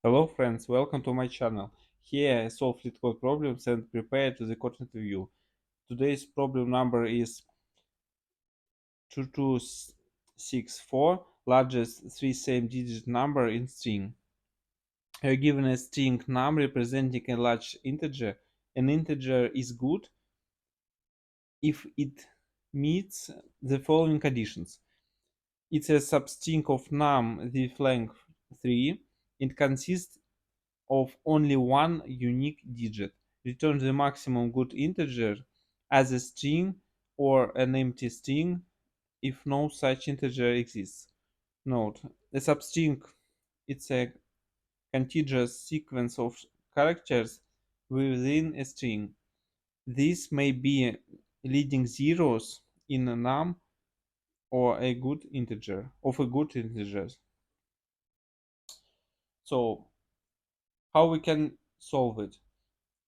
Hello friends, welcome to my channel. Here I solve LeetCode problems and prepare to the code interview. Today's problem number is 2264, largest three same-digit number in string. You are given a string num representing a large integer. An integer is good if it meets the following conditions. It's a substring of num with length 3. It consists of only one unique digit. Return the maximum good integer as a string or an empty string if no such integer exists. Note: a substring is a contiguous sequence of characters within a string. These may be leading zeros in a num or a good integer of a good integer. So how we can solve it?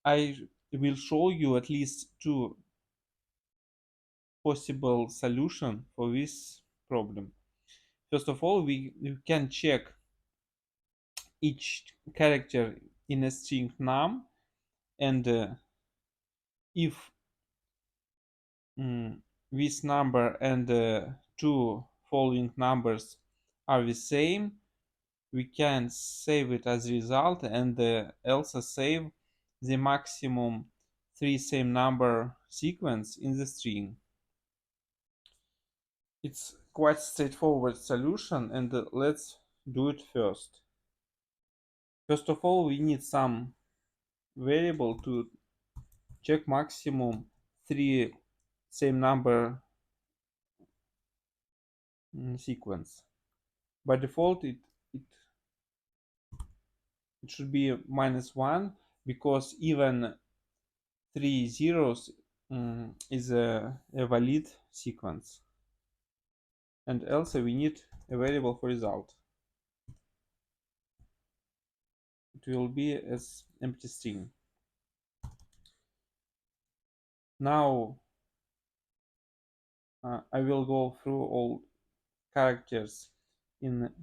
I will show you at least two possible solution for this problem. First of all, we can check each character in a string num, and if this number and two following numbers are the same, we can save it as a result and also save the maximum three same number sequence in the string. It's quite straightforward solution, and let's do it first. First of all, we need some variable to check maximum three same number sequence. By default, it should be -1 because even three zeros is a valid sequence. And also we need a variable for result. It will be as empty string. Now I will go through all characters in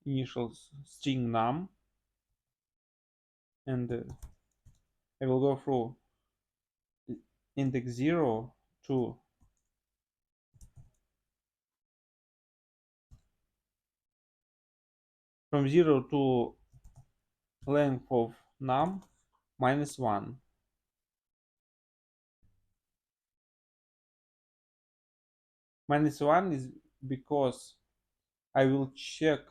initial string num, and I will go through index 0 to from 0 to length of num -1. -1 is because I will check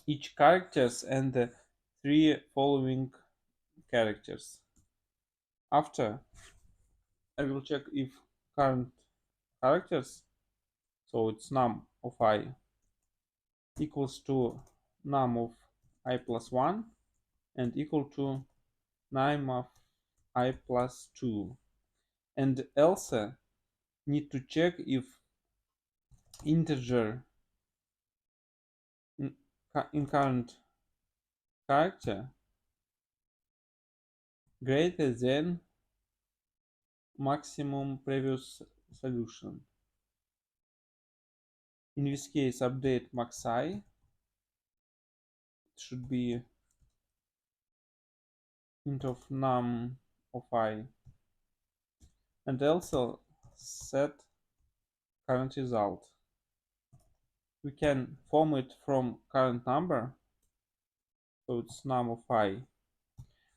each characters and the three following characters. After, I will check if current characters, so it's num of I, equals to num of I plus 1 and equal to num of I plus 2. And also need to check if integer in current character greater than maximum previous solution. In this case, update max I. It should be int of num of I, and also set current result. We can form it from current number, so it's num of I,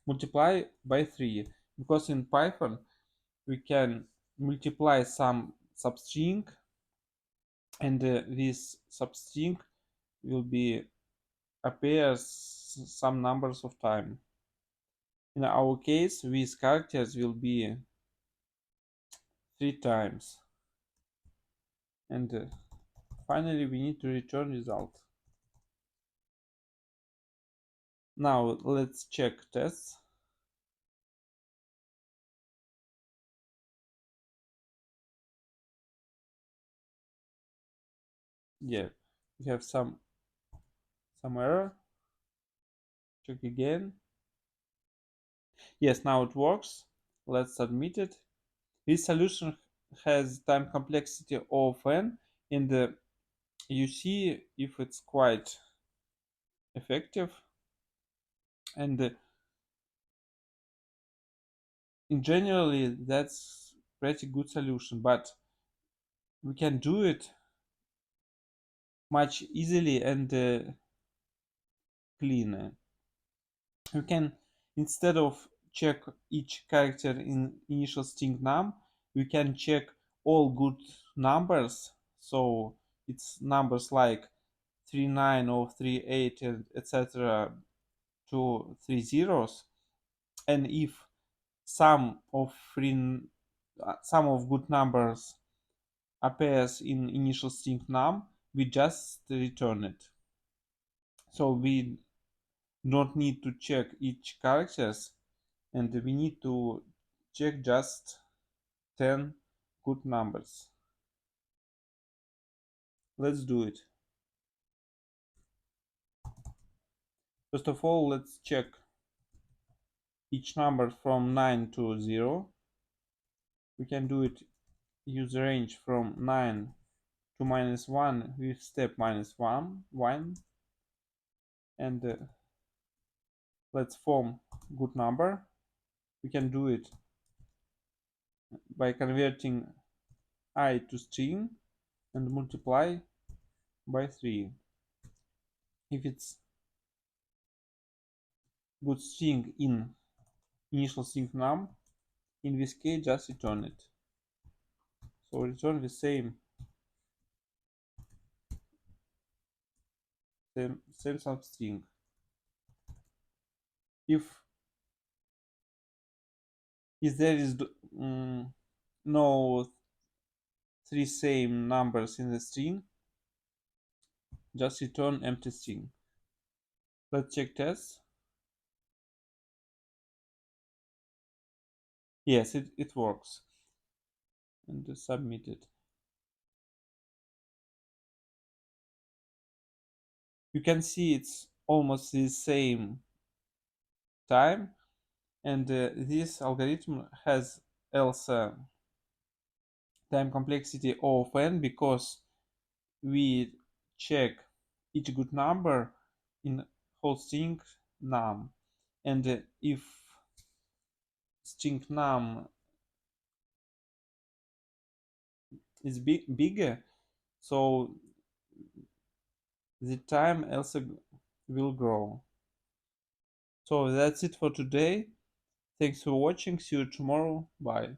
multiply by 3, because in Python we can multiply some substring, and this substring will be appears some numbers of time. In our case, these characters will be 3 times, and finally we need to return result. Now let's check tests. Yeah, we have some error. Check again. Yes, now it works. Let's submit it. This solution has time complexity of n, and you see if it's quite effective. And in generally that's pretty good solution, but we can do it much easily and cleaner. We can, instead of check each character in initial string num, we can check all good numbers. So it's numbers like 39 or 38 and etc to 3 zeros. And if some of some of good numbers appears in initial string num, we just return it. So we don't need to check each characters, and we need to check just 10 good numbers. Let's do it. First of all, let's check each number from 9 to 0. We can do it, use the range from 9 to -1 with step -1, and let's form good number. We can do it by converting I to string and multiply by 3. If it's good string in initial string num, in this case just return it. So return the same substring. If there is no three same numbers in the string, just return empty string. Let's check test. Yes, it works. And submit it. You can see it's almost the same time, and this algorithm has also time complexity of n because we check each good number in whole string num, and if string num is bigger, so the time also will grow. So that's it for today. Thanks for watching. See you tomorrow. Bye.